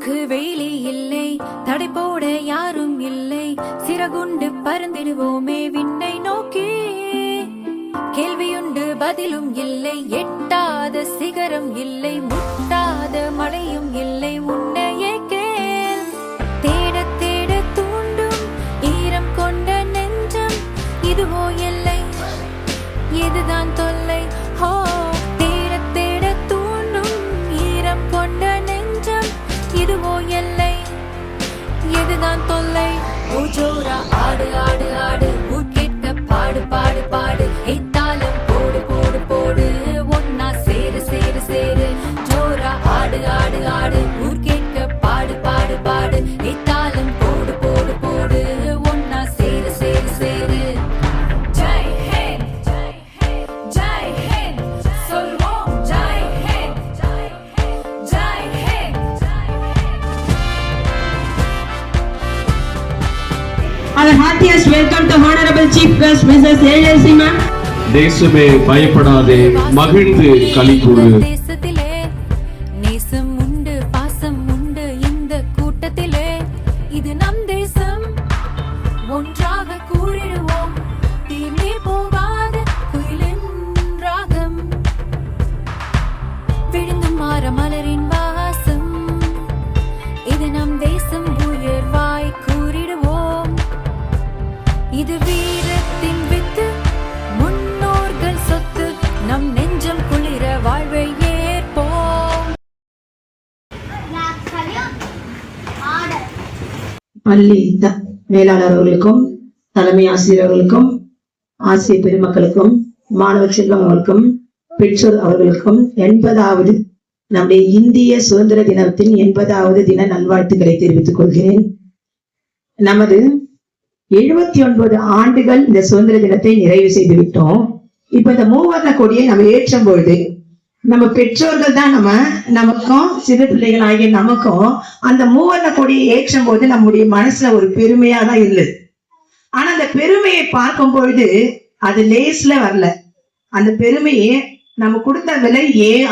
காற்றுக்கு வேலி இல்லை, தடை போட யாரும் இல்லை, சிறகுண்டு பறந்திடுவோமே விண்ணை நோக்கி. கேள்வியுண்டு பதிலும் இல்லை, எட்டாத சிகரம் இல்லை, முட்டாத மழையும் இல்லை, உன்னையே கேள். தேட தேட தூண்டும் ஈரம் கொண்ட நெஞ்சம், இதுவோ எல்லை, இதுதான் தொல்லை. ஹோ, தேட தேட தூண்டும் ஈரம் கொண்ட நெஞ்சம், இதுவோ எல்லை, இதுதான் தொல்லை. ஓ ஜோரா ஆடு ஆடு ஆடு, ஊர் கேட்க பாடு பாடு பாடு, எத்தாலும் போடு போடு போடு, ஒன்னா சேரு சேரு சேரு. ஜோரா ஆடு ஆடு ஆடு, ஊர் கேட்க பாடு பாடு பாடு, எத்தாலும் போடு போடு போடு, ஒன்னா சேரு சேரு சேரு. ஜெய் ஹிந்த் ஜெய் ஹிந்த் ஜெய் ஹிந்த், சொல்வோம் Jai Hind Jai Hind Jai Hind Jai Hind. Our heartiest welcome to Honorable Chief Guest Mrs. A.L.C. Ma'am. தேசமே பயப்படாதே, மகிழ்ந்து களிகூறு. தேசத்திலே நேசம் உண்டு, பாசம் உண்டு இந்த கூட்டத்திலே, இது நம் தேசம், ஒன்றாக கூறிடுவோம், தீர்ந்தே போகாத குயிலின் ராகம், விழுந்தும் மாற மலரின் வாசம், இது நம் தேசம், உயர்வாய் கூறிடுவோம், இது வீரத்தின் வித்து, முன்னோர்கள் சொத்து, நம் நெஞ்சம் குளிர வாழ்வை ஏற்போம். பள்ளி மேலாளர் அவர்களுக்கும் தலைமை ஆசிரியர்களுக்கும் ஆசிரியர் பெருமக்களுக்கும் மாணவ செல்வங்களுக்கும் பெற்றோர் அவர்களுக்கும் 80வது நம்முடைய இந்திய சுதந்திர தினத்தின் 80வது தின நல்வாழ்த்துக்களை தெரிவித்துக் கொள்கிறேன். நமது 79 ஆண்டுகள் இந்த சுதந்திர தினத்தை நிறைவு செய்து விட்டோம். இப்ப இந்த மூவர்ண கொடியை நம்ம ஏற்றும் பொழுது நம்ம பெற்றோர்கள் தான் நமக்கும் சிறு பிள்ளைகள் ஆகிய நமக்கும் அந்த மூவர்ண கொடியை ஏற்றும் போது நம்முடைய மனசுல ஒரு பெருமையா தான் இருந்தது. ஆனா அந்த பெருமையை பார்க்கும் பொழுது அது லேஸ்ல வரல. அந்த பெருமையை நம்ம கொடுத்த விலை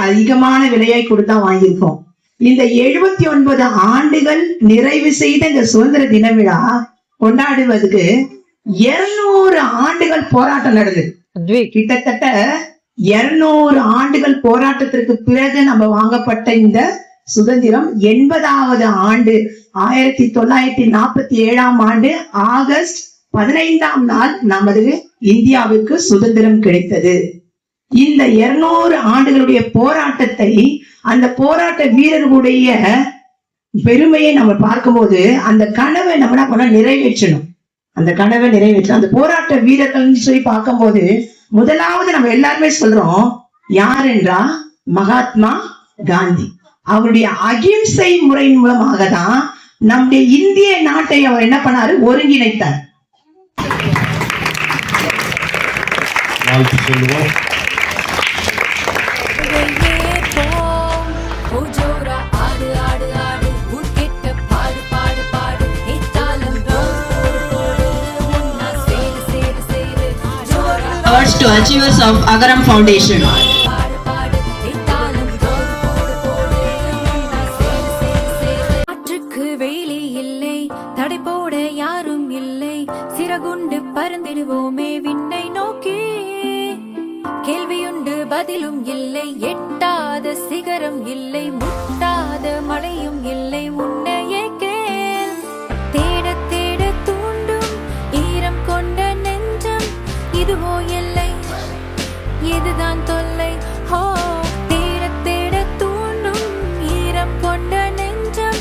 அதிகமான விலையாய் கொடுத்தா வாங்கியிருக்கோம். இந்த 79 ஆண்டுகள் நிறைவு செய்த இந்த சுதந்திர தின விழா கொண்டாடுவதற்கு 200 ஆண்டுகள் போராட்டம் நடந்தது. கிட்டத்தட்ட 200 ஆண்டுகள் போராட்டத்திற்கு பிறகு நம்ம வாங்கப்பட்ட இந்த சுதந்திரம் 80வது ஆண்டு 1947ஆம் ஆண்டு ஆகஸ்ட் 15ஆம் நாள் நமது இந்தியாவுக்கு சுதந்திரம் கிடைத்தது. இந்த 200 ஆண்டுகளுடைய போராட்டத்தை, அந்த போராட்ட வீரர்களுடைய பெருமையை நம்ம பார்க்கும்போது அந்த கனவை நம்ம நிறைவேற்றணும். அந்த கனவை நிறைவேற்றணும். அந்த போராட்ட வீரர்கள் சொல்லி பார்க்கும்போது முதலாவது நம்ம எல்லாருமே சொல்றோம் யார் என்றா மகாத்மா காந்தி. அவருடைய அகிம்சை முறையின் மூலமாக தான் நம்முடைய இந்திய நாட்டை அவர் என்ன பண்ணாரு, ஒருங்கிணைத்தார். To achievers of Agaram Foundation. காற்றுக்கு வேலி இல்லை, தடை போட யாரும் இல்லை, சிறகுண்டு பறந்திடுவோமே விண்ணை நோக்கி. கேள்வியுண்டு பதிலும் இல்லை, எட்டாத சிகரம் இல்லை, முட்டாத மழையும் இல்லை, உன்னையே கேள். தேட தேட தூண்டும் ஈரம் கொண்ட நெஞ்சம், இதுவோ எல்லை, இதுதான் தொல்லை. ஹோ, தேட தேட தூண்டும் ஈரம் கொண்ட நெஞ்சம்,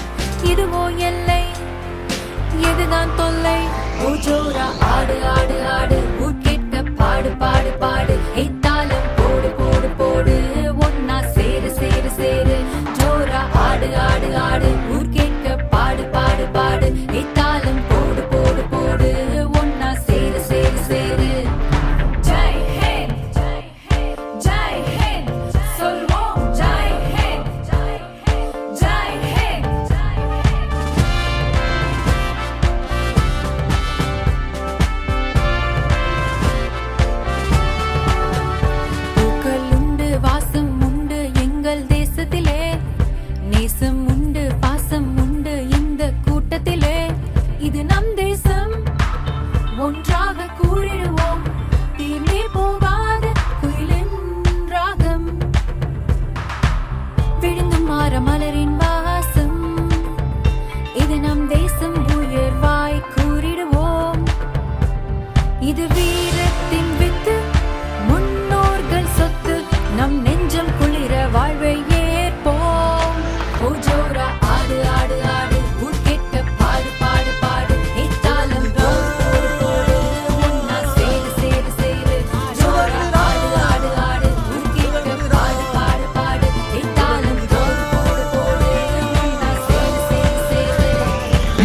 இதுவோ எல்லை, இதுதான் தொல்லை. ஓ ஜோரா ஆடு ஆடு ஆடு, ஊர் கேட்க பாடு பாடு பாடு, எத்தாலும் போடு போடு போடு, ஒன்னா சேரு சேரு சேரு. ஜோரா ஆடு ஆடு ஆடு, ஊர் கேட்க பாடு பாடு பாடு, எத்தாலும் போடு போடு போடு, ஒன்னா சேரு சேரு சேரு.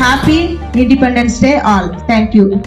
Happy Independence Day all. Thank you.